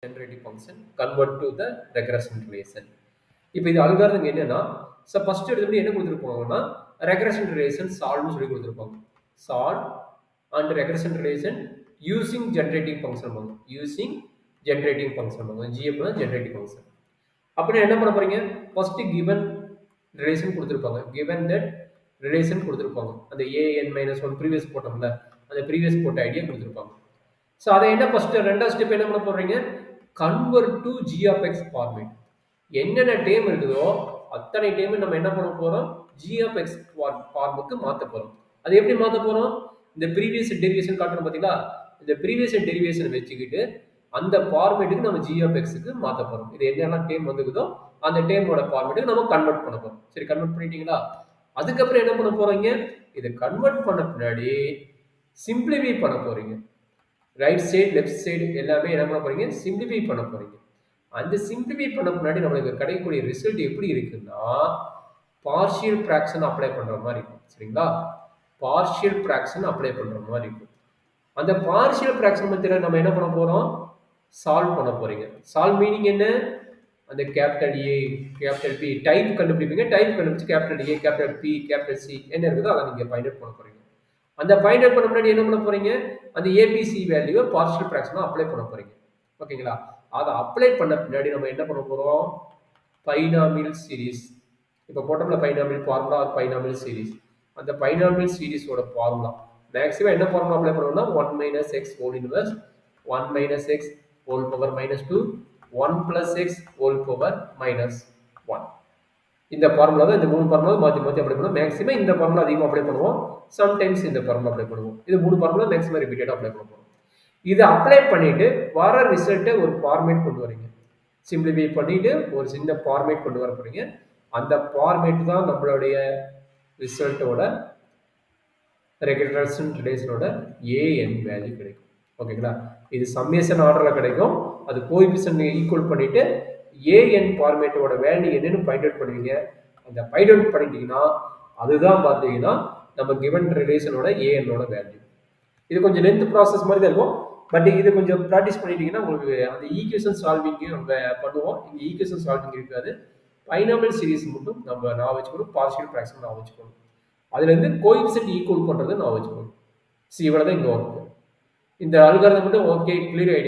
generative function convert to the regression relation. இப்போ இது algorithm என்னன்னா ஃபர்ஸ்ட் எடுத்து என்ன கொடுத்துருப்பாங்கன்னா regression relation solve சொல்லி கொடுத்துருப்பாங்க. solve and regression relation using generating function using generating function GF generating function. அப்படின்னா என்ன பண்ண போறீங்க ஃபர்ஸ்ட் given relation கொடுத்துருப்பாங்க. given that relation கொடுத்துருப்பாங்க. அந்த an-1 previous போட்டோம்ல அந்த previous போட்ட ஐடியா கொடுத்துருப்பாங்க. ஸோ அதை என்ன ஃபர்ஸ்ட் ரெண்டாவது ஸ்டெப் என்ன பண்ண போறீங்க convert to g of x format. என்னென்ன டேம் இருக்குதோ அத்தனை டேம் நம்ம என்ன பண்ண போறோம் g of x ஃபார்முக்கு மாத்த போறோம். அது எப்படி மாத்த போறோம் இந்த ப்ரீவியஸ் டெரிவேஷன் காட்டுறோம் பாத்தீங்களா இந்த ப்ரீவியஸ் டெரிவேஷன் வெச்சுக்கிட்டு அந்த ஃபார்மேட்டுக்கு நம்ம g of x க்கு மாத்த போறோம். இது என்னென்ன டேம் வந்துக்குதோ அந்த டேமோட ஃபார்மேட்டுக்கு நம்ம கன்வர்ட் பண்ண போறோம். சரி கன்வர்ட் பண்ணிட்டீங்களா அதுக்கு அப்புறம் என்ன பண்ண போறீங்க இத கன்வர்ட் பண்ண பின்னாடி சிம்பிளிஃபை பண்ண போறீங்க. ரைட் சைடு லெஃப்ட் சைடு எல்லாமே என்ன பண்ண போறீங்க சிம்பிளிஃபை பண்ண போறீங்க. அந்த சிம்பிளிஃபை பண்ண முன்னாடி நமக்கு கிடைக்கக்கூடிய ரிசல்ட் எப்படி இருக்குன்னா பார்ஷியல் ஃபிராக்ஷன் அப்ளை பண்ற மாதிரி இருக்கும். சரிங்களா பார்ஷியல் ஃபிராக்ஷன் அப்ளை பண்ற மாதிரி இருக்கும். அந்த பார்ஷியல் ஃபிராக்ஷன் மெத்தட் நம்ம என்ன பண்ண போறோம் சால்வ் பண்ண போறீங்க. சால்வ் மீனிங் என்ன அந்த capital A capital P type கண்டுபிடிப்பீங்க. டைப் கண்டுபிடிச்சு capital A capital P capital C என்ன இருக்குதோ அதை நீங்க ஃபைண்ட் அவுட் பண்ண போறீங்க. அந்த ஃபைண்ட் அவுட் பண்ண முன்னாடி என்ன பண்ண போறீங்க அந்த ABC வேல்யூவை பார்ஷியல் ஃபிராக்ஷனா அப்ளை பண்ண போறீங்க. ஓகேங்களா அதை அப்ளை பண்ண பின்னாடி நம்ம என்ன பண்ண போறோம் பைனாமியல் சீரிஸ் இப்போ போட்டோம்ல binomial formula or binomial series அந்த பைனாமியல் சீரிஸோட ஃபார்முலா மேக்ஸிமம் என்ன ஃபார்முலா அப்ளை பண்ணுவோம்னா 1 - x whole inverse 1 - x whole power -2 1 + x whole power -1 இந்த ஃபார்முலா தான் இந்த மூணு ஃபார்முலா மாத்தி மாத்தி அப்ளை பண்ணுவோம். மேக்ஸிமம் இந்த ஃபார்முலா அதிகமா அப்ளை பண்ணுவோம். சம்டைம்ஸ் இந்த ஃபார்முலா அப்ளை பண்ணுவோம். இது மூணு ஃபார்முலா மேக்ஸிமம் ரிப்பீட்டடா அப்ளை பண்ணுவோம். இத அப்ளை பண்ணிட்டு வர ரிசல்ட்டை ஒரு ஃபார்மேட் கொண்டு வரீங்க. சிம்பிளிஃபை பண்ணிட்டு ஒரு சின்ன ஃபார்மேட் கொண்டு வர போறீங்க. அந்த ஃபார்மேட் தான் நம்மளுடைய ரிசல்ட்டோட ரெக்ரெஷன் ரிலேஷனோட an வேல்யூ கிடைக்கும். ஓகேங்களா இது சம்மேஷன் ஆர்டர்ல கிடைக்கும். அது கோஎஃபிஷியன்ட் ஈக்குவல் பண்ணிட்டு an ஃபார்மேட்டோட வேல்யூ என்னன்னு ஃபைண்ட் அவுட் பண்ணுவீங்க. அந்த ஃபைண்ட் அவுட் பண்ணிட்டீங்கன்னா அதுதான் பாத்தீங்கன்னா நம்ம கிவன் ரிலேஷனோட an ஓட வேல்யூ. இது கொஞ்சம் லென்த் ப்ராசஸ் மாதிரி தான் இருக்கும். பட் இது கொஞ்சம் ப்ராக்டிஸ் பண்ணிட்டீங்கன்னா உங்களுக்கு அந்த ஈக்குவேஷன் சால்விங் நம்ம பண்ணுவோம். இங்க ஈக்குவேஷன் சால்விங் இருக்காது. பைனாமியல் சீரிஸ் மட்டும் நம்ம நான் வச்சுக்கணும். பார்ஷியல் ஃபிராக்ஷன் நான் வச்சுக்கணும். அதுல இருந்து கோஎஃபிஷியன்ட் ஈக்குவல் பண்றது நான் வச்சுக்கணும். இவ்வளவுதான் இங்க வரும். இந்த அல்காரிதம் மட்டும் ஓகே கிளியர் ஆயிடுச்சு.